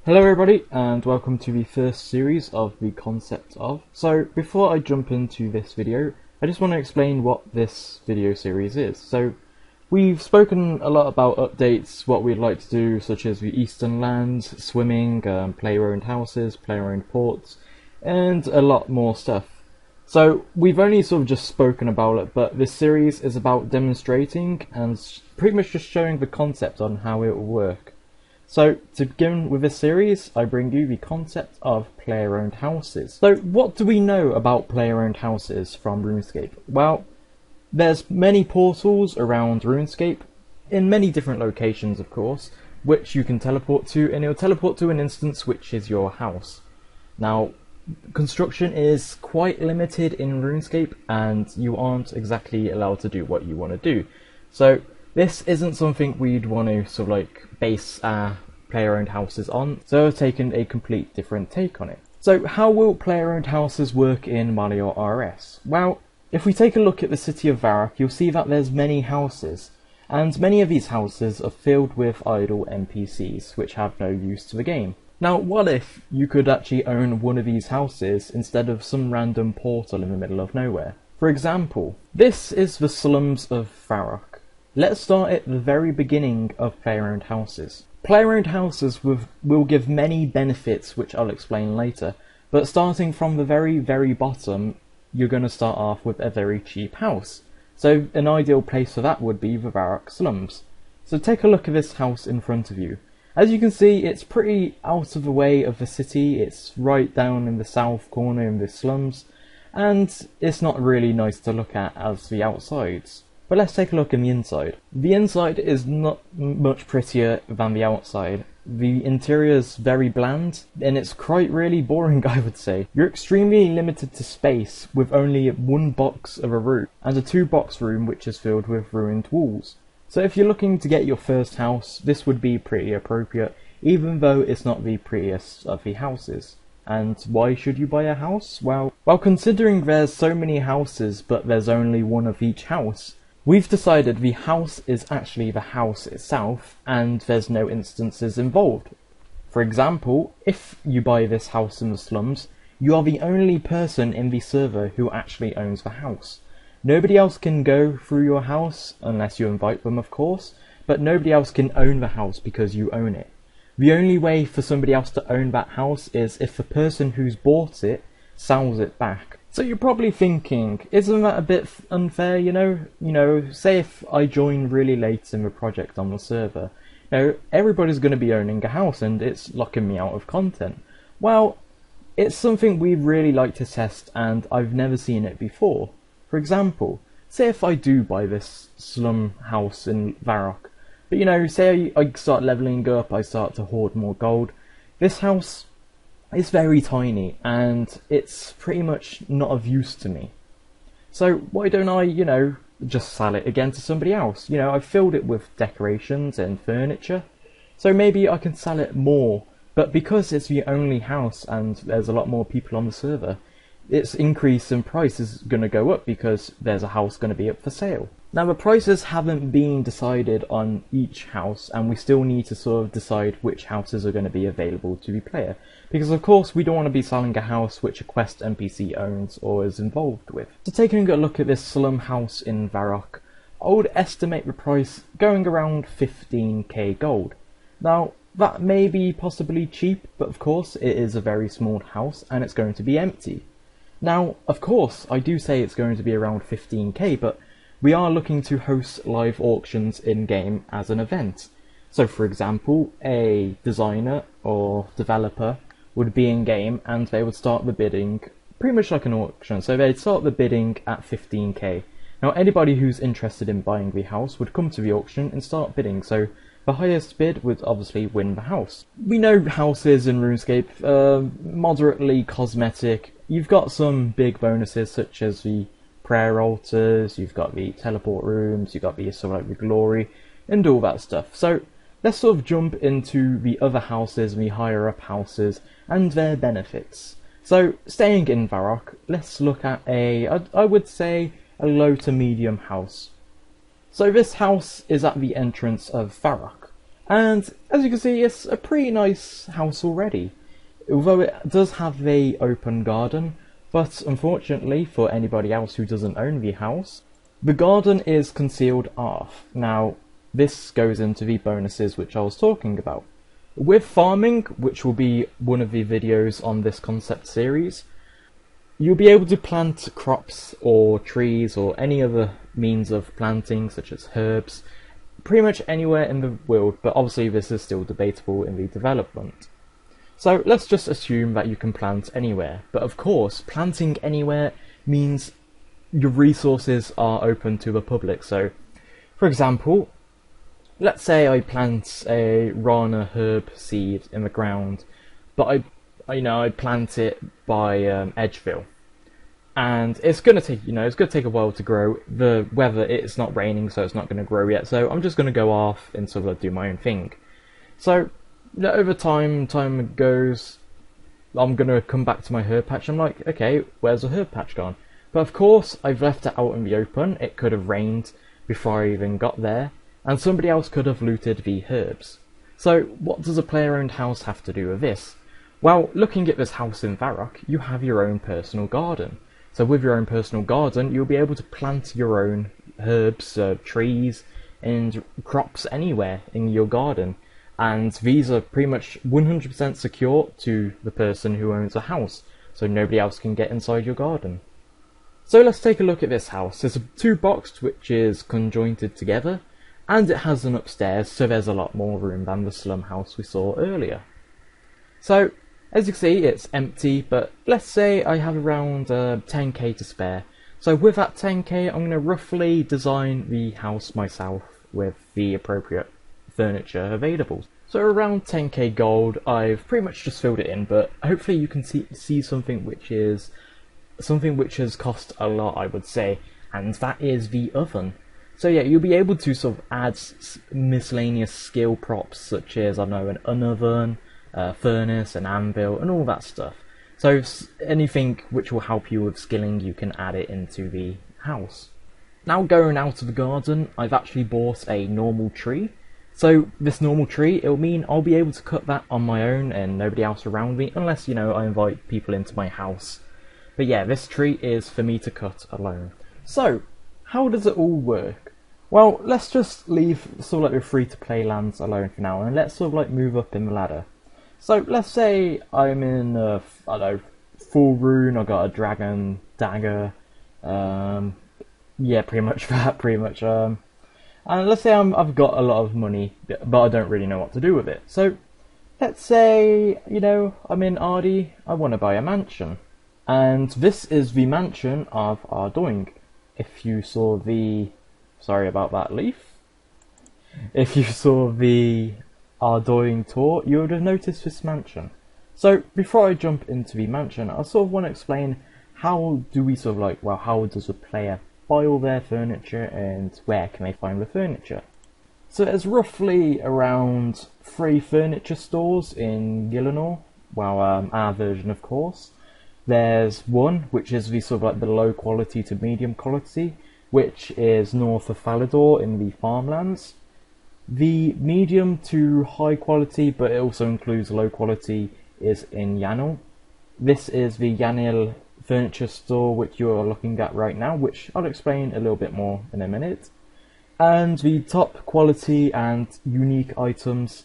Hello everybody and welcome to the first series of the concept of. So before I jump into this video, I just want to explain what this video series is. So we've spoken a lot about updates, what we'd like to do, such as the Eastern Lands, swimming, player-owned houses, player-owned ports, and a lot more stuff. So we've only sort of just spoken about it, but this series is about demonstrating and pretty much just showing the concept on how it will work. So to begin with this series, I bring you the concept of player-owned houses. So what do we know about player-owned houses from Runescape? Well, there's many portals around Runescape, in many different locations of course, which you can teleport to, and it'll teleport to an instance which is your house. Now, construction is quite limited in RuneScape and you aren't exactly allowed to do what you want to do. So this isn't something we'd want to sort of like base our player-owned houses on, so I've taken a complete different take on it. So how will player-owned houses work in Molior RS? Well, if we take a look at the city of Varrock, you'll see that there's many houses, and many of these houses are filled with idle NPCs, which have no use to the game. Now, what if you could actually own one of these houses instead of some random portal in the middle of nowhere? For example, this is the slums of Varrock. Let's start at the very beginning of player-owned houses. Player-owned houses will give many benefits, which I'll explain later, but starting from the very bottom, you're going to start off with a very cheap house. So an ideal place for that would be the Varrock slums. So take a look at this house in front of you. As you can see, it's pretty out of the way of the city, it's right down in the south corner in the slums, and it's not really nice to look at as the outsides. But let's take a look in the inside. The inside is not much prettier than the outside. The interior is very bland, and it's quite really boring, I would say. You're extremely limited to space, with only one box of a room, and a 2-box room which is filled with ruined walls. So if you're looking to get your first house, this would be pretty appropriate, even though it's not the prettiest of the houses. And why should you buy a house? Well, considering there's so many houses, but there's only one of each house, we've decided the house is actually the house itself, and there's no instances involved. For example, if you buy this house in the slums, you are the only person in the server who actually owns the house. Nobody else can go through your house, unless you invite them of course, but nobody else can own the house because you own it. The only way for somebody else to own that house is if the person who's bought it sells it back. So you're probably thinking, isn't that a bit unfair, you know? Say if I join really late in the project on the server, everybody's going to be owning a house and it's locking me out of content. Well, it's something we'd really like to test and I've never seen it before. For example, say if I do buy this slum house in Varrock, but say I start leveling up, I start to hoard more gold, this house is very tiny and it's pretty much not of use to me. So why don't I, just sell it again to somebody else? I've filled it with decorations and furniture, so maybe I can sell it more, but because it's the only house and there's a lot more people on the server, its increase in price is going to go up because there's a house going to be up for sale. Now the prices haven't been decided on each house, and we still need to sort of decide which houses are going to be available to the player, because of course we don't want to be selling a house which a quest NPC owns or is involved with. So taking a look at this slum house in Varrock, I would estimate the price going around 15k gold. Now that may be possibly cheap, but of course it is a very small house and it's going to be empty. Now, of course, I do say it's going to be around 15k, but we are looking to host live auctions in-game as an event. So, for example, a designer or developer would be in-game and they would start the bidding pretty much like an auction. So they'd start the bidding at 15k. Now, anybody who's interested in buying the house would come to the auction and start bidding. So the highest bid would obviously win the house. We know houses in RuneScape, moderately cosmetic. You've got some big bonuses such as the prayer altars, you've got the teleport rooms, you've got the sort of like the glory, and all that stuff. So let's sort of jump into the other houses, the higher up houses, and their benefits. So staying in Varrock, let's look at I would say a low to medium house. So this house is at the entrance of Varrock, And as you can see, it's a pretty nice house already, although it does have a open garden. But unfortunately for anybody else who doesn't own the house, the garden is concealed off. Now this goes into the bonuses which I was talking about. With farming, which will be one of the videos on this concept series, you'll be able to plant crops or trees or any other means of planting, such as herbs, pretty much anywhere in the world, but obviously this is still debatable in the development. So let's just assume that you can plant anywhere, but of course planting anywhere means your resources are open to the public. So for example, let's say I plant a Rana herb seed in the ground, but I plant it by Edgeville, and it's gonna take a while to grow. The weather, it's not raining, so it's not gonna grow yet. So I'm just gonna go off and sort of do my own thing. So over time goes, I'm gonna come back to my herb patch. I'm like, okay, where's the herb patch gone? But of course, I've left it out in the open. It could have rained before I even got there, and somebody else could have looted the herbs. So what does a player-owned house have to do with this? Well, looking at this house in Varrock, you have your own personal garden. So with your own personal garden, you'll be able to plant your own herbs, trees, and crops anywhere in your garden. And these are pretty much 100% secure to the person who owns the house, so nobody else can get inside your garden. So let's take a look at this house. There's a 2-boxed which is conjointed together, and it has an upstairs, so there's a lot more room than the slum house we saw earlier. So as you can see, it's empty, but let's say I have around 10k to spare. So with that 10k, I'm going to roughly design the house myself with the appropriate furniture available. So around 10k gold, I've pretty much just filled it in, but hopefully you can see something which has cost a lot, I would say, and that is the oven. So yeah, you'll be able to sort of add miscellaneous skill props such as, I don't know, an oven, furnace, an anvil, and all that stuff. So anything which will help you with skilling, you can add it into the house. Now going out of the garden, I've actually bought a normal tree. So this normal tree, it'll mean I'll be able to cut that on my own and nobody else around me, unless, I invite people into my house. But yeah, this tree is for me to cut alone. So, how does it all work? Well, let's just leave sort of like the free-to-play lands alone for now, and let's sort of like move up in the ladder. So, let's say I'm in, I don't know, full rune, I got a dragon dagger, yeah, pretty much that, and let's say I've got a lot of money, but I don't really know what to do with it. So, let's say, I'm in Ardi, I want to buy a mansion. And this is the mansion of Ardoing. If you saw the... Sorry about that, Leaf. If you saw the Ardoing tour, you would have noticed this mansion. So, before I jump into the mansion, I sort of want to explain how do we sort of like, well, how does a player buy all their furniture and where can they find the furniture? So there's roughly around 3 furniture stores in Gielinor, well, our version of course. There's one, which is the sort of like the low quality to medium quality, which is north of Falador in the farmlands. The medium to high quality, but it also includes low quality, is in Yanil. This is the Yanil furniture store which you are looking at right now, which I'll explain a little bit more in a minute. And the top quality and unique items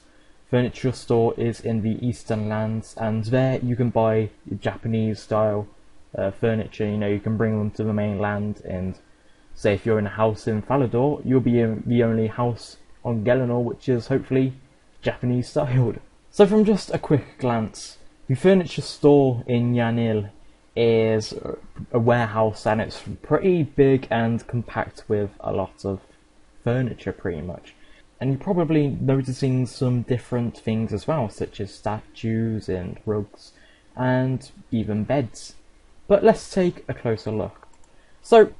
furniture store is in the Eastern Lands, and there you can buy Japanese style furniture. You can bring them to the mainland, and say if you're in a house in Falador, you'll be in the only house on Gielinor which is hopefully Japanese styled. So from just a quick glance, the furniture store in Yanil is a warehouse, and it's pretty big and compact with a lot of furniture pretty much. And you're probably noticing some different things as well, such as statues and rugs and even beds. But let's take a closer look. So,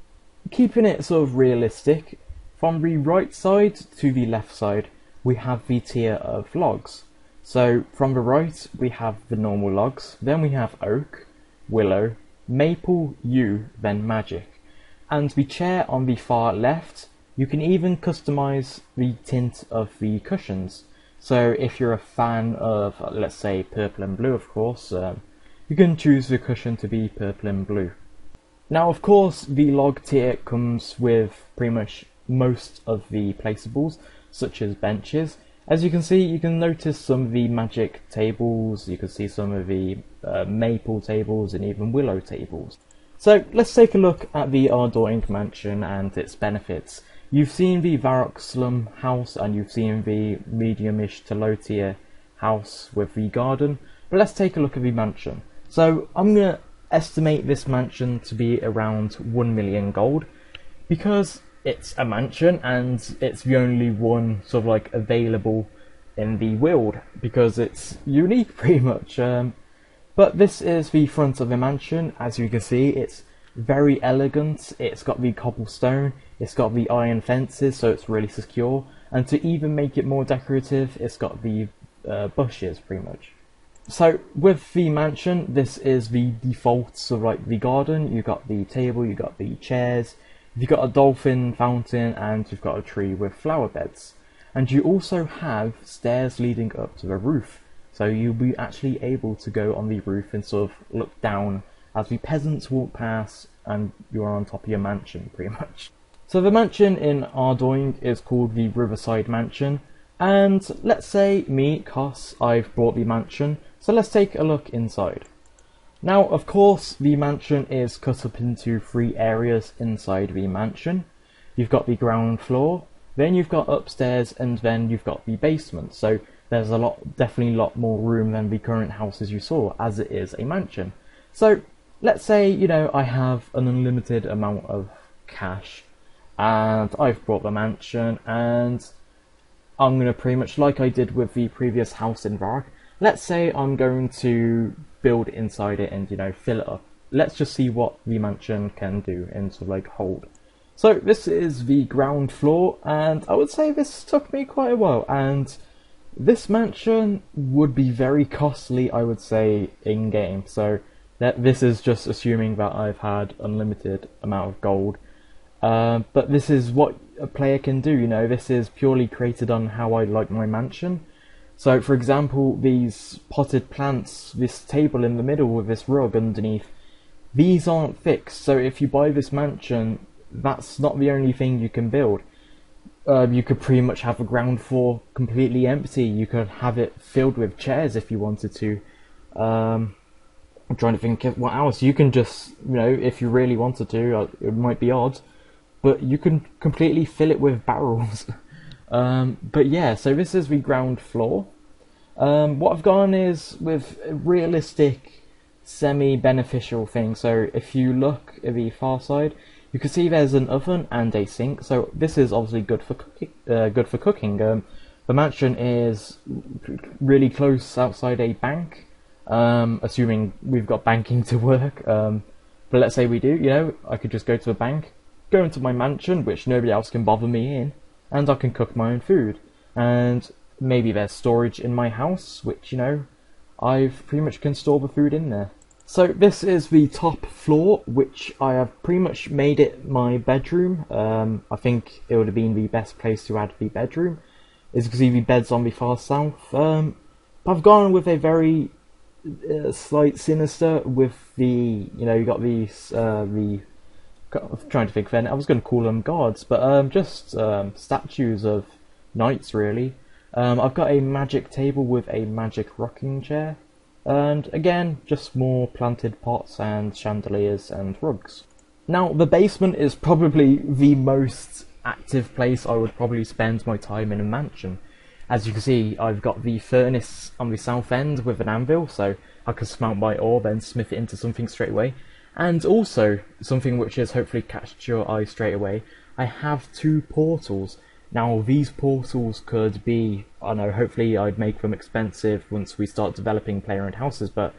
keeping it sort of realistic, from the right side to the left side, we have the tier of logs. So, from the right, we have the normal logs, then we have oak, willow, maple, yew, then magic. And the chair on the far left, you can even customize the tint of the cushions. So if you're a fan of, let's say, purple and blue, of course, you can choose the cushion to be purple and blue. Now, of course, the log tier comes with pretty much most of the placeables, such as benches. As you can see, you can notice some of the magic tables, you can see some of the maple tables, and even willow tables. So let's take a look at the Ardoing Mansion and its benefits. You've seen the Varrock Slum house, and you've seen the medium-ish to low tier house with the garden, but let's take a look at the mansion. So I'm going to estimate this mansion to be around 1 million gold, because it's a mansion and it's the only one sort of like available in the world, because it's unique pretty much. But this is the front of the mansion. As you can see, it's very elegant. It's got the cobblestone, it's got the iron fences, so it's really secure, and to even make it more decorative, it's got the bushes pretty much. So with the mansion, this is the default sort of like the garden. You've got the table, you've got the chairs, you've got a dolphin fountain, and you've got a tree with flower beds. And you also have stairs leading up to the roof. So you'll be actually able to go on the roof and sort of look down as the peasants walk past and you're on top of your mansion pretty much. So the mansion in Ardoing is called the Riverside Mansion, and let's say me, Cos, I've bought the mansion, so let's take a look inside. Now, of course, the mansion is cut up into 3 areas inside the mansion. You've got the ground floor, then you've got upstairs, and then you've got the basement. So there's definitely a lot more room than the current houses you saw, as it is a mansion. So let's say, you know, I have an unlimited amount of cash, and I've bought the mansion, and I'm going to pretty much, like I did with the previous house in Varrock, let's say I'm going to build inside it and, you know, fill it up. Let's just see what the mansion can do and sort of like hold. So this is the ground floor, and I would say this took me quite a while, and this mansion would be very costly, I would say, in-game. So that this is just assuming that I've had unlimited amount of gold. But this is what a player can do, you know, this is purely created on how I like my mansion. So for example, these potted plants, this table in the middle with this rug underneath, these aren't fixed. So if you buy this mansion, that's not the only thing you can build. You could pretty much have the ground floor completely empty. You could have it filled with chairs if you wanted to. I'm trying to think of what else. You can just, you know, if you really wanted to, it might be odd, but you can completely fill it with barrels. But yeah, so this is the ground floor. What I've gone is with a realistic, semi-beneficial thing. So if you look at the far side, you can see there's an oven and a sink. So this is obviously good for cooking. The mansion is really close outside a bank, assuming we've got banking to work. But let's say we do, you know, I could just go to a bank, go into my mansion, which nobody else can bother me in, and I can cook my own food. And maybe there's storage in my house, which, you know, I've pretty much can store the food in there. So this is the top floor, which I have pretty much made it my bedroom. I think it would have been the best place to add the bedroom. As you can see, the bed's on the far south. But I've gone with a very slight sinister with the, you know, you got these, I'm trying to think of it. I was going to call them gods, but just statues of knights, really. I've got a magic table with a magic rocking chair. And again, just more planted pots and chandeliers and rugs. Now, the basement is probably the most active place I would probably spend my time in a mansion. As you can see, I've got the furnace on the south end with an anvil, so I can smelt my ore, then smith it into something straight away. And also, something which has hopefully catched your eye straight away, I have 2 portals. Now, these portals could be, I don't know, hopefully I'd make them expensive once we start developing player-owned houses, but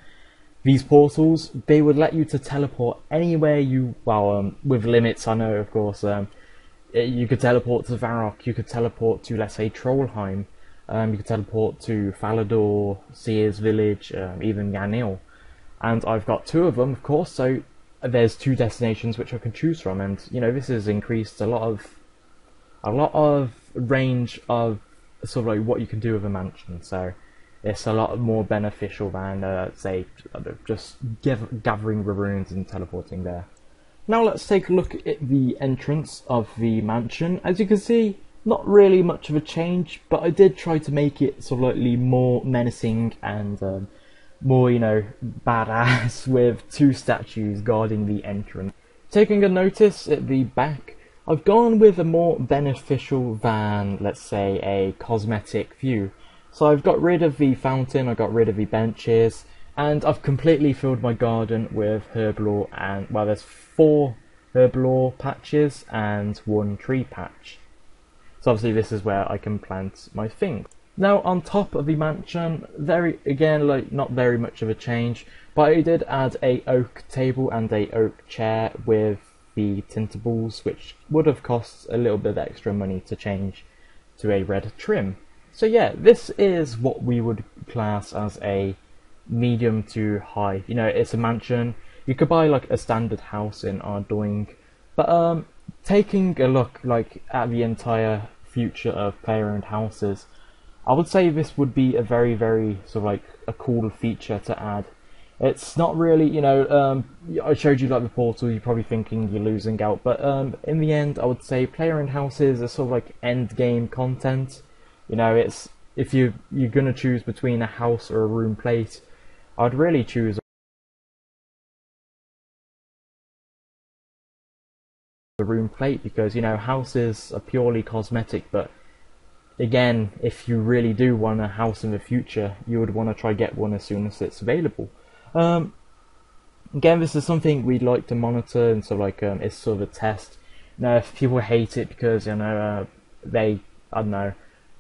these portals, they would let you to teleport anywhere you, well, with limits, I know, of course. You could teleport to Varrock, you could teleport to, let's say, Trollheim, you could teleport to Falador, Seer's Village, even Gielinor. And I've got 2 of them, of course, so there's 2 destinations which I can choose from, and, you know, this has increased a lot of range of sort of like what you can do with a mansion. So it's a lot more beneficial than say just gathering the runes and teleporting there. Now let's take a look at the entrance of the mansion. As you can see, not really much of a change, but I did try to make it sort of like more menacing and more, you know, badass with two statues guarding the entrance. Taking a notice at the back, I've gone with a more beneficial than, let's say, a cosmetic view. So I've got rid of the fountain, I got rid of the benches, and I've completely filled my garden with herblore, and, well, there's 4 herblore patches and 1 tree patch. So obviously this is where I can plant my things. Now on top of the mansion, not very much of a change, but I did add a oak table and a oak chair with the tintables, which would have cost a little bit of extra money to change to a red trim. So yeah, this is what we would class as a medium to high. You know, it's a mansion. You could buy like a standard house in Ardoing, but taking a look like at the entire future of player-owned houses, I would say this would be a very, very sort of like a cool feature to add. It's not really, you know, I showed you like the portal, you're probably thinking you're losing out, but in the end, I would say player-owned houses are sort of like end game content. You know, it's if you're gonna choose between a house or a room plate, I'd really choose a room plate, because, you know, houses are purely cosmetic, but again, if you really do want a house in the future, you would want to try get one as soon as it's available. Again, this is something we'd like to monitor, and sort of like it's sort of a test. Now, if people hate it because, you know, I don't know,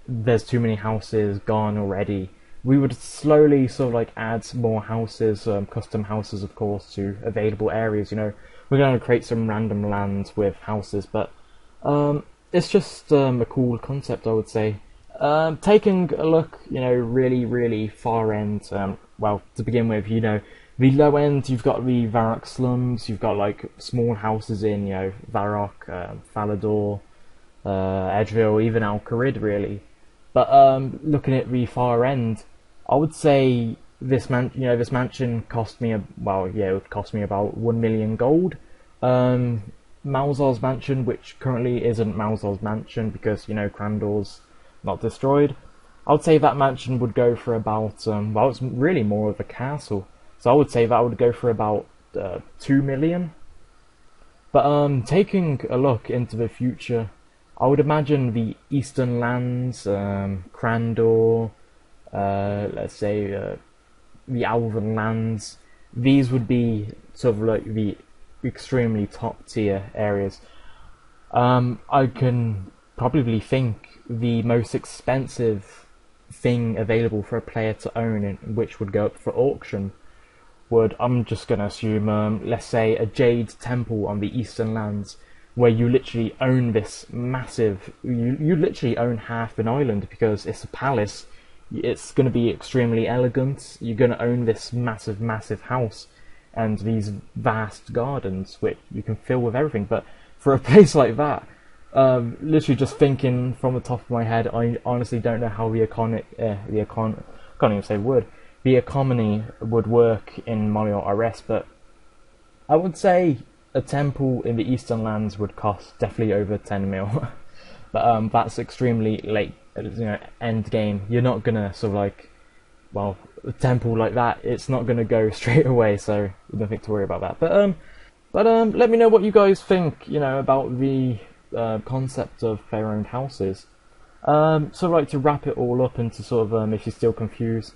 there's too many houses gone already, we would slowly sort of like add more houses, custom houses of course, to available areas. You know, we're going to create some random lands with houses, but it's just a cool concept, I would say. Taking a look, you know, really far end, well, to begin with, you know, the low end, you've got the Varrock slums, you've got like small houses in, you know, Varrock, Falador, Edgeville, even Al Kharid, really. But looking at the far end, I would say this mansion cost me it would cost me about 1 million gold. Malzar's mansion, which currently isn't Malzar's mansion because, you know, Crandor's not destroyed, I would say that mansion would go for about well, it's really more of a castle, so I would say that would go for about 2 million. But taking a look into the future, I would imagine the Eastern Lands, Crandor, let's say the Alvan Lands, these would be sort of like the extremely top tier areas. I can probably think the most expensive thing available for a player to own, which would go up for auction, I'm just going to assume, let's say a Jade Temple on the Eastern Lands, where you literally own this massive, you literally own half an island because it's a palace. It's going to be extremely elegant. You're going to own this massive house and these vast gardens which you can fill with everything. But for a place like that, literally just thinking from the top of my head, I honestly don't know how the economy would work in Molior RS, but I would say a temple in the Eastern Lands would cost definitely over 10 mil. But that's extremely late, you know, end game. You're not gonna sort of like, well, a temple like that, it's not gonna go straight away, so nothing to worry about that. But let me know what you guys think, you know, about the concept of player-owned houses. So like to wrap it all up into sort of, if you're still confused,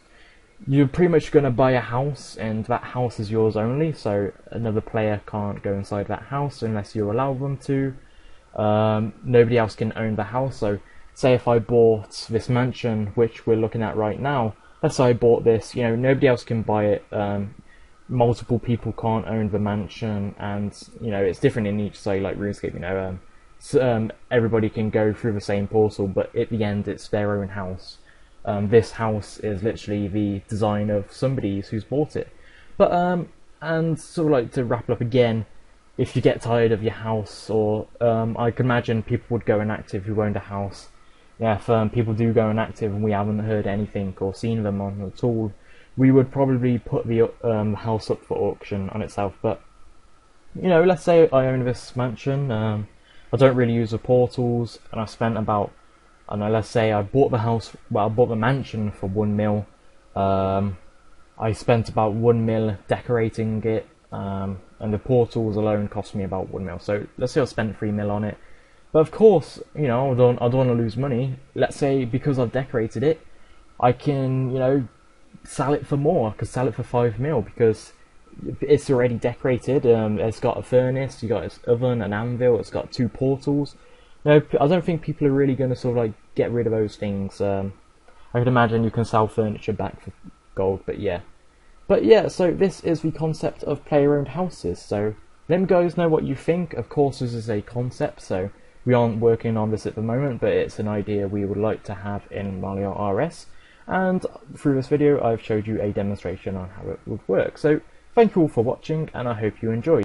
you're pretty much going to buy a house, and that house is yours only, so another player can't go inside that house unless you allow them to. Nobody else can own the house, so say if I bought this mansion, which we're looking at right now, let's say I bought this, you know, nobody else can buy it, multiple people can't own the mansion, and, you know, it's different in each, say, like RuneScape, you know, everybody can go through the same portal, but at the end it's their own house. This house is literally the design of somebody who's bought it. But and sort of like to wrap it up again, if you get tired of your house, or I can imagine people would go inactive who owned a house, yeah, if people do go inactive and we haven't heard anything or seen them on at all, we would probably put the house up for auction on itself. But you know, let's say I own this mansion, I don't really use the portals, and I spent about, I don't know, let's say I bought the house, well, I bought the mansion for 1 mil. I spent about 1 mil decorating it, and the portals alone cost me about 1 mil. So let's say I spent 3 mil on it. But of course, you know, I don't want to lose money. Let's say because I've decorated it, I can, you know, sell it for more. I could sell it for 5 mil because it's already decorated. It's got a furnace, you got its oven, an anvil, it's got 2 portals. No, I don't think people are really going to sort of like get rid of those things. I could imagine you can sell furniture back for gold, but yeah. So this is the concept of player-owned houses. So let me guys know what you think. Of course, this is a concept, so we aren't working on this at the moment, but it's an idea we would like to have in Molior RS. And through this video, I've showed you a demonstration on how it would work. So thank you all for watching, and I hope you enjoyed.